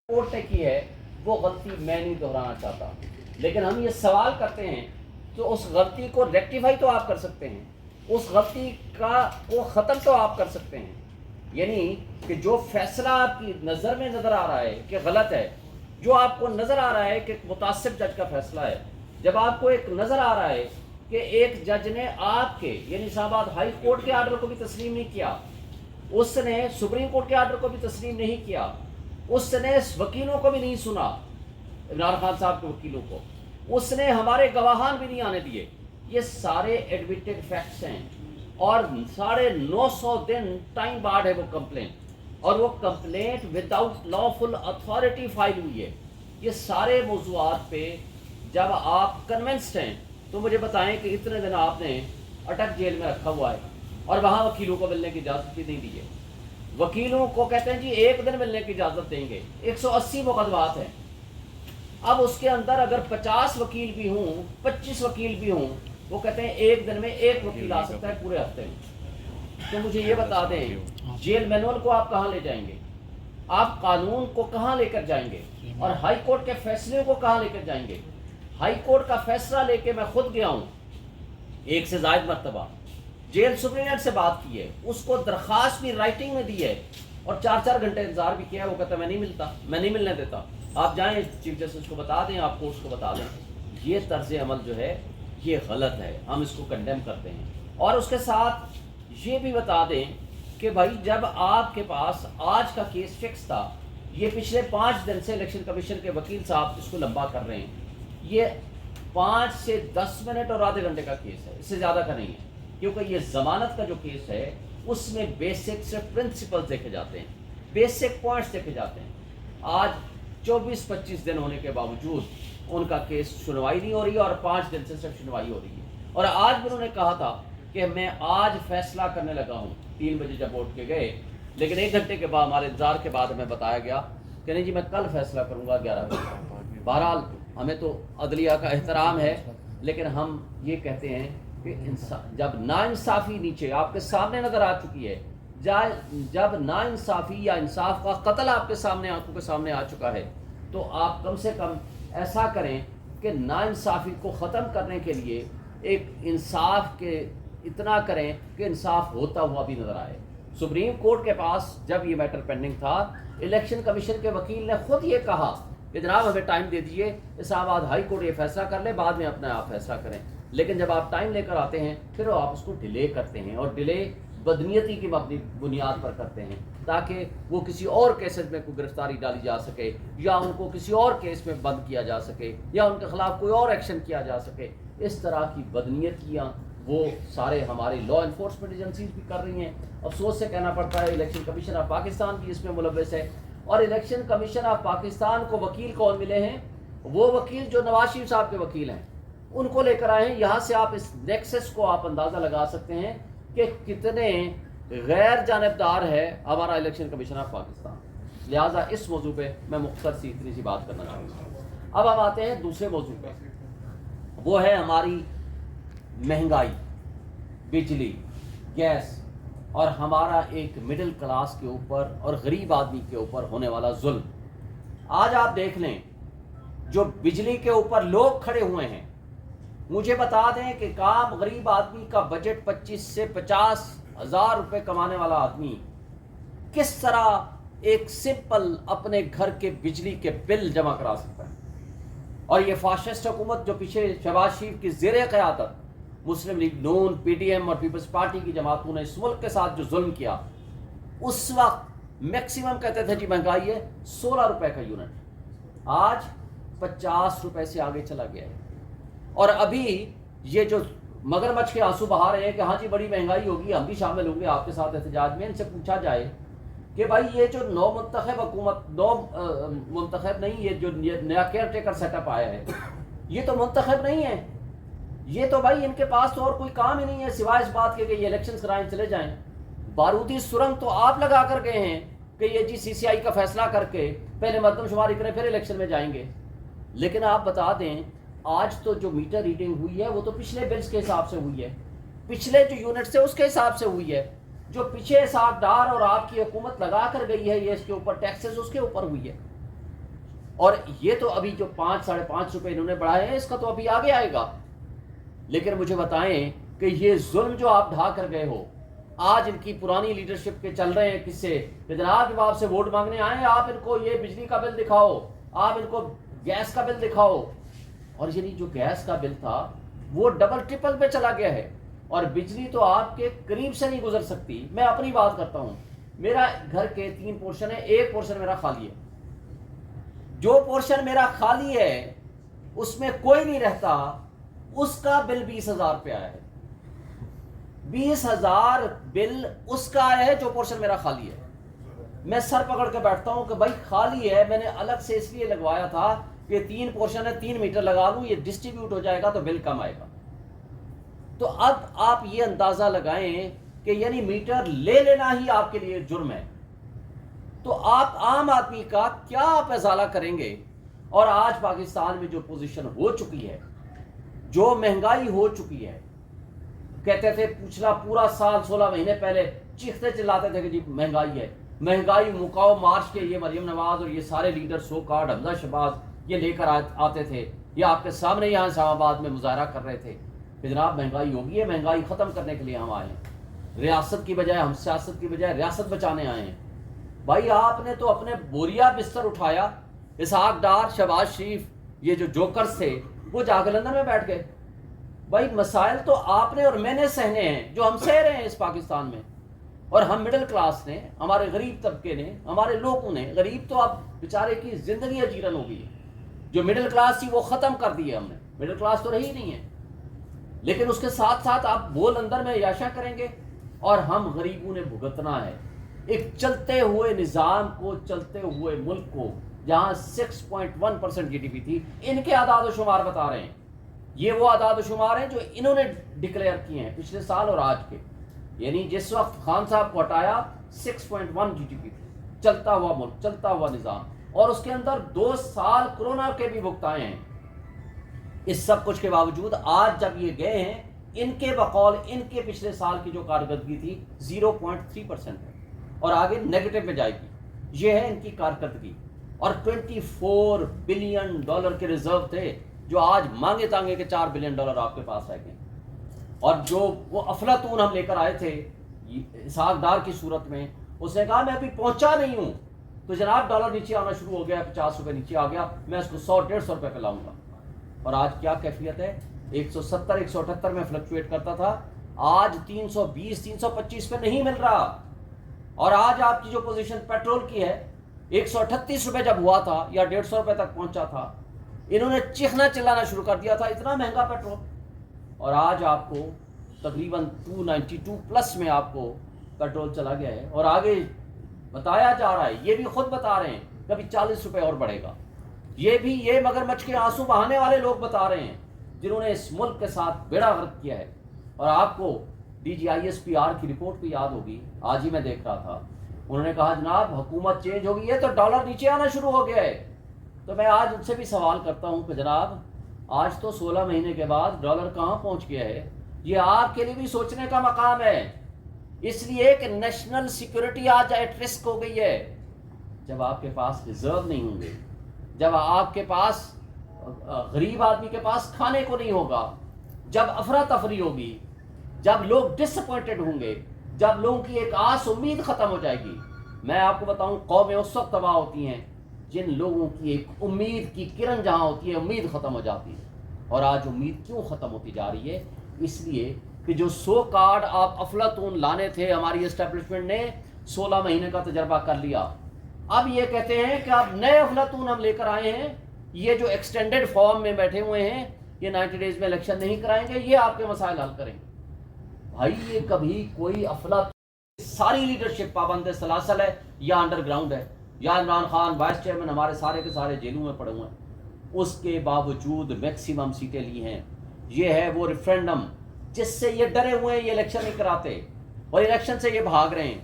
Court نے کی ہے وہ غلطی میں نہیں دہرانا چاہتا، لیکن ہم یہ سوال کرتے ہیں تو اس غلطی کو ریکٹیفائی تو آپ کر سکتے ہیں، اس غلطی کو ختم تو آپ کر سکتے ہیں. یعنی کہ جو فیصلہ آپ کی نظر میں نظر آ رہا ہے کہ غلط ہے، جو آپ کو نظر آ رہا ہے کہ متعصب جج کا فیصلہ ہے، جب آپ کو ایک نظر آ رہا ہے کہ ایک جج نے آپ کے یعنی اسلام آباد ہائی کورٹ کے آرڈر کو بھی تسلیم نہیں کیا، اس نے سپریم کورٹ کے آرڈر کو بھی تسلیم نہیں کیا، اس نے وکیلوں کو بھی نہیں سنا، عمران خان صاحب کے وکیلوں کو، اس نے ہمارے گواہان بھی نہیں آنے دیے، یہ سارے ایڈمیٹڈ فیکٹس ہیں. اور 950 دن ٹائم بارڈ ہے وہ کمپلینٹ، اور وہ complaint without lawful authority file ہوئی ہے. یہ سارے موضوعات پہ جب آپ کنونسڈ ہیں تو مجھے بتائیں کہ اتنے دن آپ نے اٹک جیل میں رکھا ہوا ہے اور وہاں وکیلوں کو ملنے کی اجازت بھی نہیں دی ہے. وکیلوں کو کہتے ہیں جی ایک دن ملنے کی اجازت دیں گے، 180 مقدمات ہیں. اب اس کے اندر اگر 50 وکیل بھی ہوں، 25 وکیل بھی ہوں، وہ کہتے ہیں ایک دن میں ایک وکیل آ سکتا ہے پورے ہفتے میں. تو مجھے یہ بتا دیں جیل مینول کو آپ کہاں لے جائیں گے، آپ قانون کو کہاں لے کر جائیں گے، اور ہائی کورٹ کے فیصلے کو کہاں لے کر جائیں گے. ہائی کورٹ کا فیصلہ لے کے میں خود گیا ہوں 1 سے زائد مرتبہ، جیل سپرنٹینڈنٹ سے بات کی ہے، اس کو درخواست بھی رائٹنگ میں دی ہے، اور 4 گھنٹے انتظار بھی کیا ہے. وہ کہتا ہے میں نہیں ملتا، میں نہیں ملنے دیتا. آپ جائیں چیف جسٹس کو بتا دیں، آپ کورٹس کو بتا دیں. یہ طرز عمل جو ہے یہ غلط ہے، ہم اس کو کنڈیم کرتے ہیں. اور اس کے ساتھ یہ بھی بتا دیں کہ بھائی جب آپ کے پاس آج کا کیس فکس تھا، یہ پچھلے 5 دن سے الیکشن کمیشن کے وکیل صاحب اس کو لمبا کر رہے ہیں. یہ 5 سے 10 منٹ اور آدھے گھنٹے کا کیس ہے، اس سے زیادہ کا نہیں ہے، کیونکہ یہ ضمانت کا جو کیس ہے اس میں بیسک سے پرنسپل دیکھے جاتے ہیں، بیسک پوائنٹس دیکھے جاتے ہیں. آج 24-25 دن ہونے کے باوجود ان کا کیس سنوائی نہیں ہو رہی ہے، اور 5 دن سے صرف سنوائی ہو رہی ہے. اور آج بھی انہوں نے کہا تھا کہ میں آج فیصلہ کرنے لگا ہوں 3 بجے جب اٹھ کے گئے، لیکن 1 گھنٹے کے بعد ہمارے انتظار کے بعد ہمیں بتایا گیا کہ نہیں جی میں کل فیصلہ کروں گا 11 بجے. بہرحال ہمیں تو عدلیہ کا احترام ہے، لیکن ہم یہ کہتے ہیں کہ جب ناانصافی نیچے آپ کے سامنے نظر آ چکی ہے، جب ناانصافی یا انصاف کا قتل آپ کے سامنے آنکھوں کے سامنے آ چکا ہے، تو آپ کم سے کم ایسا کریں کہ ناانصافی کو ختم کرنے کے لیے ایک انصاف کے اتنا کریں کہ انصاف ہوتا ہوا بھی نظر آئے. سپریم کورٹ کے پاس جب یہ میٹر پینڈنگ تھا، الیکشن کمیشن کے وکیل نے خود یہ کہا کہ جناب ہمیں ٹائم دے دیجئے، اسلام آباد ہائی کورٹ یہ فیصلہ کر لے، بعد میں اپنا آپ فیصلہ کریں. لیکن جب آپ ٹائم لے کر آتے ہیں پھر آپ اس کو ڈیلے کرتے ہیں، اور ڈیلے بدنیتی کی مبنی بنیاد پر کرتے ہیں تاکہ وہ کسی اور کیسز میں کوئی گرفتاری ڈالی جا سکے، یا ان کو کسی اور کیس میں بند کیا جا سکے، یا ان کے خلاف کوئی اور ایکشن کیا جا سکے. اس طرح کی بدنیتیاں وہ سارے ہماری لا انفورسمنٹ ایجنسیز بھی کر رہی ہیں. افسوس سے کہنا پڑتا ہے الیکشن کمیشن آف پاکستان بھی اس میں ملوث ہے. اور الیکشن کمیشن آف پاکستان کو وکیل کون ملے ہیں؟ وہ وکیل جو نواز شریف صاحب کے وکیل ہیں، ان کو لے کر آئے ہیں. یہاں سے آپ اس نیکسس کو آپ اندازہ لگا سکتے ہیں کہ کتنے غیر جانبدار ہے ہمارا الیکشن کمیشن آف پاکستان. لہٰذا اس موضوع پہ میں مختصر سی اتنی سی بات کرنا چاہوں گا. اب ہم آتے ہیں دوسرے موضوع پہ، وہ ہے ہماری مہنگائی، بجلی، گیس، اور ہمارا ایک مڈل کلاس کے اوپر اور غریب آدمی کے اوپر ہونے والا ظلم. آج آپ دیکھ لیں جو بجلی کے اوپر لوگ کھڑے ہوئے ہیں، مجھے بتا دیں کہ کام غریب آدمی کا بجٹ 25 سے 50 ہزار روپے کمانے والا آدمی کس طرح ایک سمپل اپنے گھر کے بجلی کے بل جمع کرا سکتا ہے. اور یہ فاشسٹ حکومت جو پیچھے شہباز شریف کی زیر قیادت مسلم لیگ نون، پی ڈی ایم اور پیپلز پارٹی کی جماعتوں نے اس ملک کے ساتھ جو ظلم کیا، اس وقت میکسیمم کہتے تھے جی مہنگائی ہے 16 روپے کا یونٹ، آج 50 روپے سے آگے چلا گیا ہے. اور ابھی یہ جو مگرمچھ کے آنسو بہا رہے ہیں کہ ہاں جی بڑی مہنگائی ہوگی، ہم بھی شامل ہوں گے آپ کے ساتھ احتجاج میں. ان سے پوچھا جائے کہ بھائی یہ جو نو منتخب حکومت، نو منتخب نہیں، یہ جو نیا کیئر ٹیکر سیٹ اپ آیا ہے، یہ تو منتخب نہیں ہے. یہ تو بھائی ان کے پاس تو اور کوئی کام ہی نہیں ہے سوائے اس بات کے کہ یہ الیکشن کرائیں چلے جائیں. بارودی سرنگ تو آپ لگا کر گئے ہیں کہ یہ جی CCI کا فیصلہ کر کے پہلے مردم شماری کریں پھر الیکشن میں جائیں گے. لیکن آپ بتا دیں آج تو جو میٹر ریڈنگ ہوئی ہے وہ تو پچھلے بلز کے حساب سے ہوئی ہے، پچھلے جو یونٹ سے اس کے حساب سے ہوئی ہے. جو پیچھے ساکھ ڈار اور آپ کی حکومت لگا کر گئی ہے یہ اس کے اوپر ٹیکسز، اس کے اوپر ہوئی ہے. اور یہ تو ابھی جو 5-5.5 روپے انہوں نے بڑھائے ہیں اس کا تو ابھی آگے آئے گا. لیکن مجھے بتائیں کہ یہ ظلم جو آپ ڈھا کر گئے ہو، آج ان کی پرانی لیڈرشپ کے چل رہے ہیں قصے کہ جناب جب آپ سے ووٹ مانگنے آئے آپ ان کو یہ بجلی کا بل دکھاؤ، آپ ان کو گیس کا بل دکھاؤ. اور یعنی جو گیس کا بل تھا وہ ڈبل ٹرپل پہ چلا گیا ہے، اور بجلی تو آپ کے قریب سے نہیں گزر سکتی. میں اپنی بات کرتا ہوں، میرا گھر کے 3 پورشن ہے، ایک پورشن میرا خالی ہے. جو پورشن میرا خالی ہے اس میں کوئی نہیں رہتا، اس کا بل 20,000 پہ آیا ہے. 20,000 بل اس کا آیا ہے جو پورشن میرا خالی ہے. میں سر پکڑ کے بیٹھتا ہوں کہ بھائی خالی ہے، میں نے الگ سے اس لیے لگوایا تھا کہ 3 پورشن ہے، 3 میٹر لگا لوں، یہ ڈسٹریبیوٹ ہو جائے گا تو بل کم آئے گا. تو اب آپ یہ اندازہ لگائیں کہ یعنی میٹر لے لینا ہی آپ کے لیے جرم ہے. تو آپ عام آدمی کا کیا آپ ازالہ کریں گے؟ اور آج پاکستان میں جو پوزیشن ہو چکی ہے، جو مہنگائی ہو چکی ہے، کہتے تھے پچھلا پورا سال 16 مہینے پہلے چیختے چلاتے تھے کہ جی مہنگائی ہے، مہنگائی مکاؤ مارچ کے یہ مریم نواز اور یہ سارے لیڈر سو کارڈ حمزہ شہباز یہ لے کر آتے تھے، یہ آپ کے سامنے یہاں اسلام آباد میں مظاہرہ کر رہے تھے کہ جناب مہنگائی ہوگی ہے، مہنگائی ختم کرنے کے لیے ہم آئے ہیں، ریاست کی بجائے ہم سیاست کی بجائے ریاست بچانے آئے ہیں. بھائی آپ نے تو اپنے بوریا بستر اٹھایا، اسحاق ڈار، شہباز شریف، یہ جو جوکرز تھے وہ جا کے لندن میں بیٹھ گئے. بھائی مسائل تو آپ نے اور میں نے سہنے ہیں جو ہم سہ رہے ہیں اس پاکستان میں، اور ہم مڈل کلاس نے، ہمارے غریب طبقے نے، ہمارے لوگوں نے، غریب تو اب بیچارے کی زندگی اجیرن ہو گئی ہے، جو مڈل کلاس تھی وہ ختم کر دی ہے ہم نے، مڈل کلاس تو رہی نہیں ہے. لیکن اس کے ساتھ ساتھ آپ وہ لندن میں عیاشیاں کریں گے اور ہم غریبوں نے بھگتنا ہے ایک چلتے ہوئے نظام کو، چلتے ہوئے ملک کو، جہاں 6.1% جی ڈی پی تھی. ان کے اعداد و شمار بتا رہے ہیں، یہ وہ اعداد و شمار ہیں جو انہوں نے ڈکلیئر کیے ہیں پچھلے سال اور آج کے. یعنی جس وقت خان صاحب کو ہٹایا 6.1 جی ڈی پی تھی، چلتا ہوا ملک، چلتا ہوا نظام، اور اس کے اندر 2 سال کورونا کے بھی بھگتائے ہیں. اس سب کچھ کے باوجود آج جب یہ گئے ہیں، ان کے بقول ان کے پچھلے سال کی جو کارکردگی تھی 0.3% ہے اور آگے نیگیٹو میں جائے گی. یہ ہے ان کی کارکردگی. اور $24 بلین کے ریزرو تھے جو آج مانگے تانگے کے $4 بلین آپ کے پاس رہ گئے. اور جو وہ افلاطون ہم لے کر آئے تھے اسحاق ڈار کی صورت میں، اس نے کہا میں ابھی پہنچا نہیں ہوں، تو جناب ڈالر نیچے آنا شروع ہو گیا، 50 روپے نیچے آ گیا، میں اس کو 100-150 روپے پہ لاؤں گا. اور آج کیا کیفیت ہے؟ 170-178 میں فلکچویٹ کرتا تھا، آج 320-325 پہ نہیں مل رہا. اور آج آپ کی جو پوزیشن پیٹرول کی ہے، 138 روپے جب ہوا تھا یا 150 روپے تک پہنچا تھا، انہوں نے چیخنا چلانا شروع کر دیا تھا اتنا مہنگا پیٹرول. اور آج آپ کو تقریباً 292 پلس میں آپ کو پیٹرول چلا گیا ہے. اور آگے بتایا جا رہا ہے، یہ بھی خود بتا رہے ہیں کبھی 40 روپے اور بڑھے گا. یہ مگرمچھ کے آنسو بہانے والے لوگ بتا رہے ہیں جنہوں نے اس ملک کے ساتھ بیڑا غرق کیا ہے. اور آپ کو DGISPR کی رپورٹ بھی یاد ہوگی، آج ہی میں دیکھ رہا تھا، انہوں نے کہا جناب حکومت چینج ہو گئی ہے تو ڈالر نیچے آنا شروع ہو گیا ہے. تو میں آج ان سے بھی سوال کرتا ہوں کہ جناب آج تو 16 مہینے کے بعد ڈالر کہاں پہنچ گیا ہے؟ یہ آپ کے لیے بھی سوچنے کا مقام ہے، اس لیے کہ نیشنل سیکورٹی آج ایٹ رسک ہو گئی ہے. جب آپ کے پاس ریزرو نہیں ہوں گے، جب آپ کے پاس غریب آدمی کے پاس کھانے کو نہیں ہوگا، جب افراتفری ہوگی، جب لوگ ڈس اپوائنٹڈ ہوں گے، جب لوگوں کی ایک آس امید ختم ہو جائے گی. میں آپ کو بتاؤں قومیں اس وقت تباہ ہوتی ہیں جن لوگوں کی ایک امید کی کرن جہاں ہوتی ہے امید ختم ہو جاتی ہے. اور آج امید کیوں ختم ہوتی جا رہی ہے؟ اس لیے کہ جو 100 کارڈ آپ افلاطون لانے تھے، ہماری اسٹیبلشمنٹ نے 16 مہینے کا تجربہ کر لیا. اب یہ کہتے ہیں کہ اب نئے افلاطون ہم لے کر آئے ہیں، یہ جو ایکسٹینڈڈ فارم میں بیٹھے ہوئے ہیں، یہ 90 ڈیز میں الیکشن نہیں کرائیں گے، یہ آپ کے مسائل حل کریں گے. بھائی یہ کبھی کوئی افلاطون، ساری لیڈرشپ پابند سلاسل ہے یا انڈر گراؤنڈ ہے، یا عمران خان وائس چیئرمین ہمارے سارے کے سارے جیلوں میں پڑے ہوئے ہیں، اس کے باوجود میکسیمم سیٹیں لی ہیں. یہ ہے وہ ریفرینڈم جس سے یہ ڈرے ہوئے ہیں، یہ الیکشن نہیں کراتے اور الیکشن سے یہ بھاگ رہے ہیں.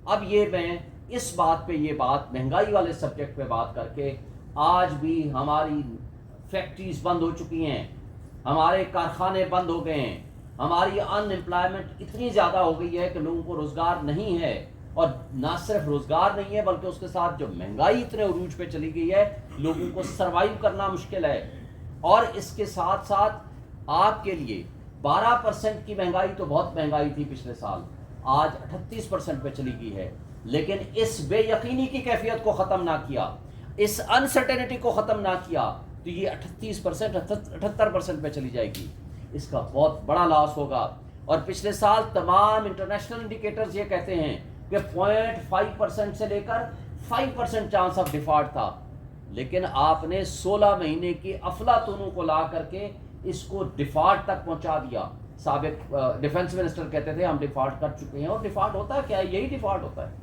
اب میں اس بات پہ، یہ بات مہنگائی والے سبجیکٹ پہ بات کر کے، آج بھی ہماری فیکٹریز بند ہو چکی ہیں، ہمارے کارخانے بند ہو گئے ہیں، ہماری ان امپلائمنٹ اتنی زیادہ ہو گئی ہے کہ لوگوں کو روزگار نہیں ہے. اور نہ صرف روزگار نہیں ہے بلکہ اس کے ساتھ جو مہنگائی اتنے عروج پہ چلی گئی ہے، لوگوں کو سروائیو کرنا مشکل ہے. اور اس کے ساتھ ساتھ آپ کے لیے 12% کی مہنگائی تو بہت مہنگائی تھی پچھلے سال، آج 38% پہ چلی گئی ہے. لیکن اس بے یقینی کی کیفیت کو ختم نہ کیا، اس انسرٹینٹی کو ختم نہ کیا تو یہ 38% 78% پہ چلی جائے گی. اس کا بہت بڑا لاس ہوگا. اور پچھلے سال تمام انٹرنیشنل انڈیکیٹرز یہ کہتے ہیں کہ 0.5% سے لے کر 5% چانس آف ڈیفالٹ تھا، لیکن آپ نے 16 مہینے کی افلاطونوں کو لا کر کے اس کو ڈیفالٹ تک پہنچا دیا. سابق ڈیفنس منسٹر کہتے تھے ہم ڈیفالٹ کر چکے ہیں، اور ڈیفالٹ ہوتا ہے کیا ہے؟ یہی ڈیفالٹ ہوتا ہے.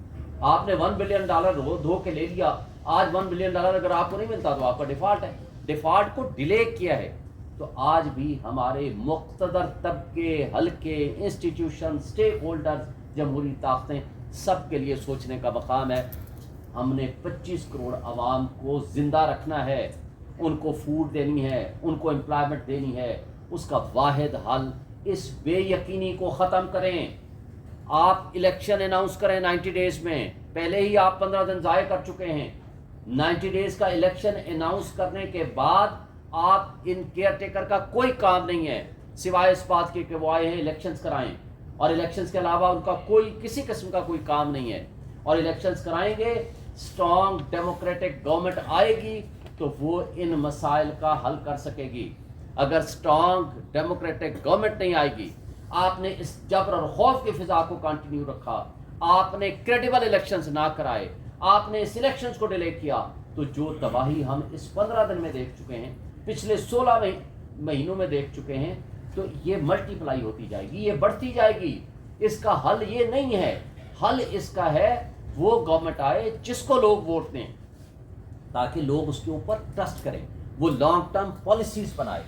آپ نے $1 بلین دھو کے لے لیا، آج $1 بلین اگر آپ کو نہیں ملتا تو آپ کا ڈیفالٹ ہے. ڈیفالٹ کو ڈیلے کیا ہے. تو آج بھی ہمارے مقتدر طبقے، حلقے، انسٹیٹیوشن، اسٹیک ہولڈر، جمہوری طاقتیں، سب کے لیے سوچنے کا مقام ہے. ہم نے 25 کروڑ عوام کو زندہ رکھنا ہے، ان کو فوڈ دینی ہے، ان کو امپلائمنٹ دینی ہے. اس کا واحد حل اس بے یقینی کو ختم کریں. آپ الیکشن اناؤنس کریں 90 ڈیز میں، پہلے ہی آپ 15 دن ضائع کر چکے ہیں. 90 ڈیز کا الیکشن اناؤنس کرنے کے بعد آپ ان کیئر ٹیکر کا کوئی کام نہیں ہے سوائے اس بات کے کہ وہ آئے ہیں الیکشنز کرائیں، اور الیکشنز کے علاوہ ان کا کوئی کسی قسم کا کوئی کام نہیں ہے. اور الیکشنز کرائیں گے، اسٹرانگ ڈیموکریٹک گورنمنٹ آئے گی تو وہ ان مسائل کا حل کر سکے گی. اگر اسٹرانگ ڈیموکریٹک گورنمنٹ نہیں آئے گی، آپ نے اس جبر اور خوف کی فضا کو کنٹینیو رکھا، آپ نے کریڈیبل الیکشنز نہ کرائے، آپ نے اس الیکشنز کو ڈیلے کیا، تو جو تباہی ہم اس 15 دن میں دیکھ چکے ہیں، پچھلے 16 مہینوں میں دیکھ چکے ہیں، تو یہ ملٹی پلائی ہوتی جائے گی، یہ بڑھتی جائے گی. اس کا حل یہ نہیں ہے. حل اس کا ہے وہ گورنمنٹ آئے جس کو لوگ ووٹ دیں، تاکہ لوگ اس کے اوپر ٹرسٹ کریں، وہ لانگ ٹرم پالیسیز بنائے.